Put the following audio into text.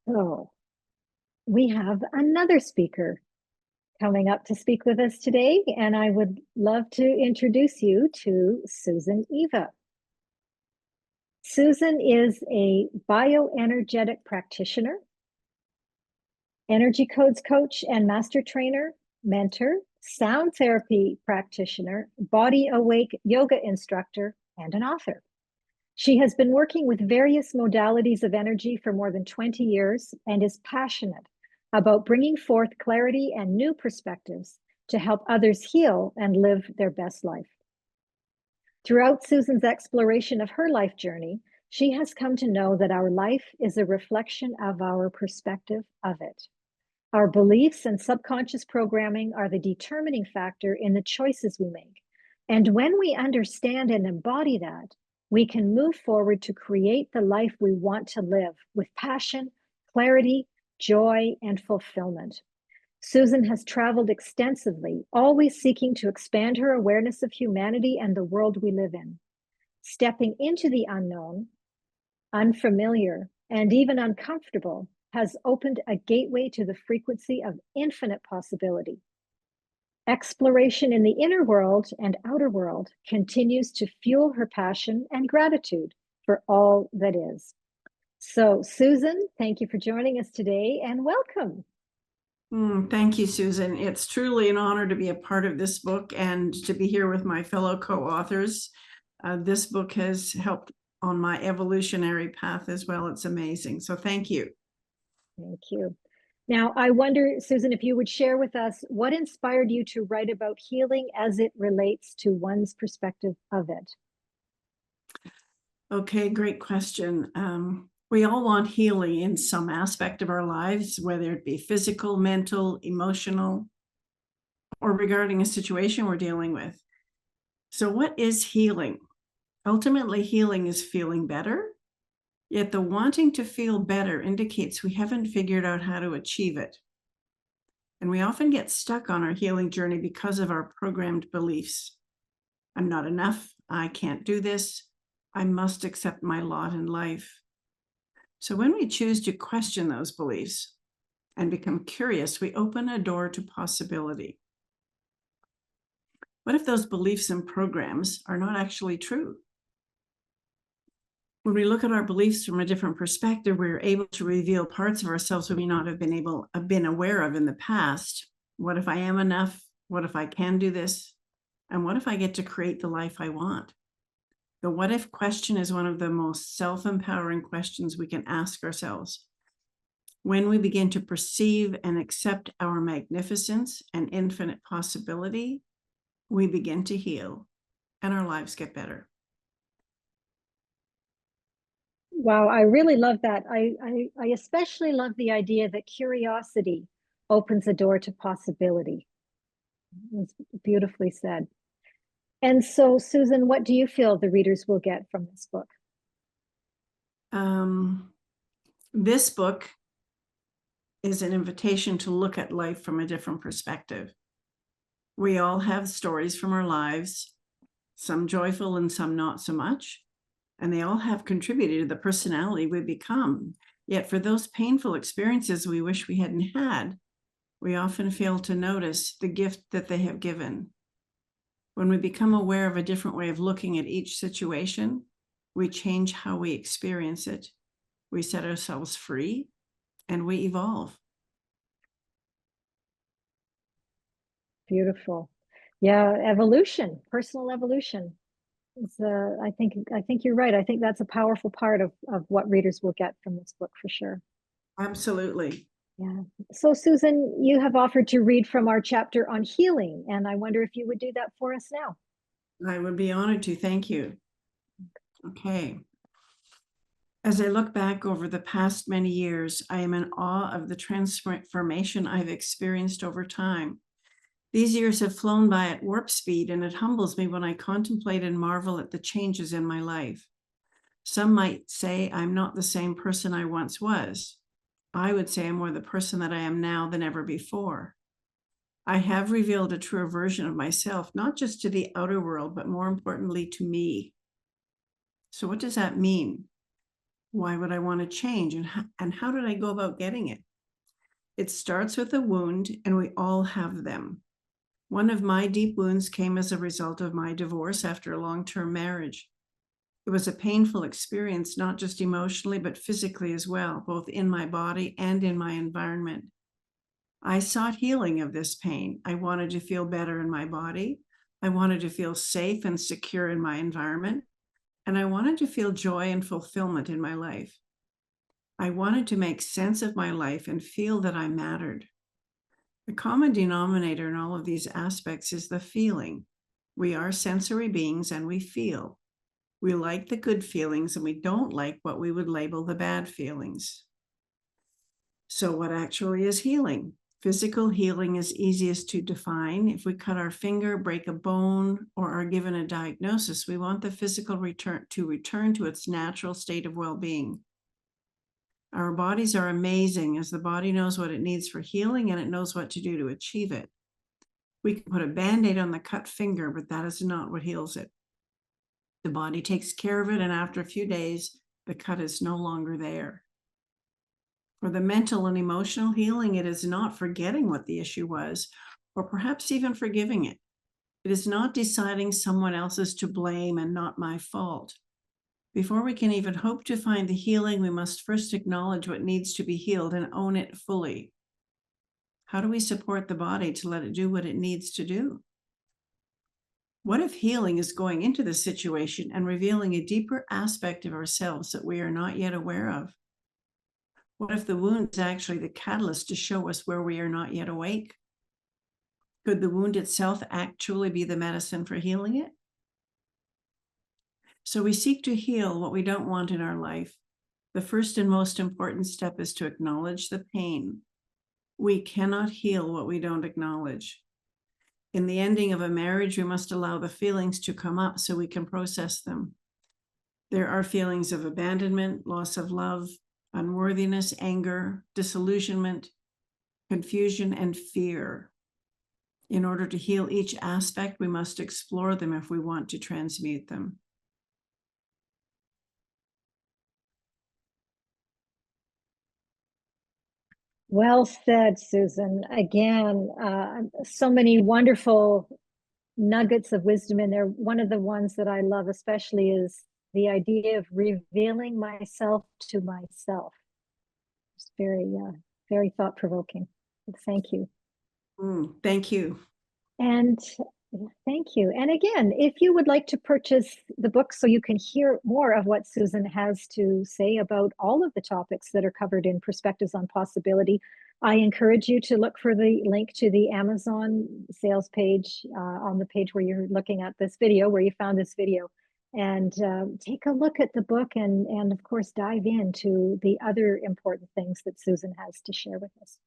So we have another speaker coming up to speak with us today, and I would love to introduce you to Susan Eva. Susan is a bioenergetic practitioner, energy codes coach and master trainer, mentor, sound therapy practitioner, body awake yoga instructor, and an author. She has been working with various modalities of energy for more than 20 years and is passionate about bringing forth clarity and new perspectives to help others heal and live their best life. Throughout Susan's exploration of her life journey, she has come to know that our life is a reflection of our perspective of it. Our beliefs and subconscious programming are the determining factor in the choices we make. And when we understand and embody that, we can move forward to create the life we want to live with passion, clarity, joy, and fulfillment. Susan has traveled extensively, always seeking to expand her awareness of humanity and the world we live in. Stepping into the unknown, unfamiliar, and even uncomfortable has opened a gateway to the frequency of infinite possibility. Exploration in the inner world and outer world continues to fuel her passion and gratitude for all that is. So, Susan, thank you for joining us today and welcome. Thank you, Susan. It's truly an honor to be a part of this book and to be here with my fellow co-authors. This book has helped on my evolutionary path as well. It's amazing. So thank you. Thank you. Now, I wonder, Susan, if you would share with us what inspired you to write about healing as it relates to one's perspective of it? Okay, great question. We all want healing in some aspect of our lives, whether it be physical, mental, emotional, or regarding a situation we're dealing with. So what is healing? Ultimately, healing is feeling better, yet the wanting to feel better indicates we haven't figured out how to achieve it. And we often get stuck on our healing journey because of our programmed beliefs. I'm not enough. I can't do this. I must accept my lot in life. So when we choose to question those beliefs and become curious, we open a door to possibility. What if those beliefs and programs are not actually true? When we look at our beliefs from a different perspective, we're able to reveal parts of ourselves we may not have been aware of in the past. What if I am enough? What if I can do this? And what if I get to create the life I want? The what if question is one of the most self-empowering questions we can ask ourselves. When we begin to perceive and accept our magnificence and infinite possibility, we begin to heal and our lives get better. Wow, I really love that. I especially love the idea that curiosity opens the door to possibility. It's beautifully said. And so, Susan, what do you feel the readers will get from this book? This book is an invitation to look at life from a different perspective. We all have stories from our lives, some joyful and some not so much, and they all have contributed to the personality we become. Yet for those painful experiences we wish we hadn't had, we often fail to notice the gift that they have given. When we become aware of a different way of looking at each situation, we change how we experience it. We set ourselves free and we evolve. Beautiful. Yeah, evolution, personal evolution. I think you're right. I think that's a powerful part of what readers will get from this book for sure. Absolutely. Yeah. So, Susan, you have offered to read from our chapter on healing, and I wonder if you would do that for us now. I would be honored to. Thank you. Okay. As I look back over the past many years, I am in awe of the transformation I've experienced over time. These years have flown by at warp speed, and it humbles me when I contemplate and marvel at the changes in my life. Some might say I'm not the same person I once was. I would say I'm more the person that I am now than ever before. I have revealed a truer version of myself, not just to the outer world, but more importantly to me. So what does that mean? Why would I want to change? And how did I go about getting it? It starts with a wound, and we all have them. One of my deep wounds came as a result of my divorce after a long-term marriage. It was a painful experience, not just emotionally, but physically as well, both in my body and in my environment. I sought healing of this pain. I wanted to feel better in my body. I wanted to feel safe and secure in my environment. And I wanted to feel joy and fulfillment in my life. I wanted to make sense of my life and feel that I mattered. The common denominator in all of these aspects is the feeling. We are sensory beings and we feel. We like the good feelings and we don't like what we would label the bad feelings. So, what actually is healing? Physical healing is easiest to define. If we cut our finger, break a bone, or are given a diagnosis, we want the physical return to its natural state of well-being. Our bodies are amazing, as the body knows what it needs for healing and it knows what to do to achieve it. We can put a Band-Aid on the cut finger, but that is not what heals it. The body takes care of it, and after a few days, the cut is no longer there. For the mental and emotional healing, it is not forgetting what the issue was, or perhaps even forgiving it. It is not deciding someone else is to blame and not my fault. Before we can even hope to find the healing, we must first acknowledge what needs to be healed and own it fully. How do we support the body to let it do what it needs to do? What if healing is going into the situation and revealing a deeper aspect of ourselves that we are not yet aware of? What if the wound is actually the catalyst to show us where we are not yet awake? Could the wound itself actually be the medicine for healing it? So we seek to heal what we don't want in our life. The first and most important step is to acknowledge the pain. We cannot heal what we don't acknowledge. In the ending of a marriage, we must allow the feelings to come up so we can process them. There are feelings of abandonment, loss of love, unworthiness, anger, disillusionment, confusion, and fear. In order to heal each aspect, we must explore them if we want to transmute them. Well said, Susan. Again, so many wonderful nuggets of wisdom in there. One of the ones that I love especially is the idea of revealing myself to myself. It's very thought-provoking. Thank you. Thank you. And thank you. And again, if you would like to purchase the book so you can hear more of what Susan has to say about all of the topics that are covered in Perspectives on Possibility, I encourage you to look for the link to the Amazon sales page on the page where you're looking at this video, where you found this video, and take a look at the book and of course, dive into the other important things that Susan has to share with us.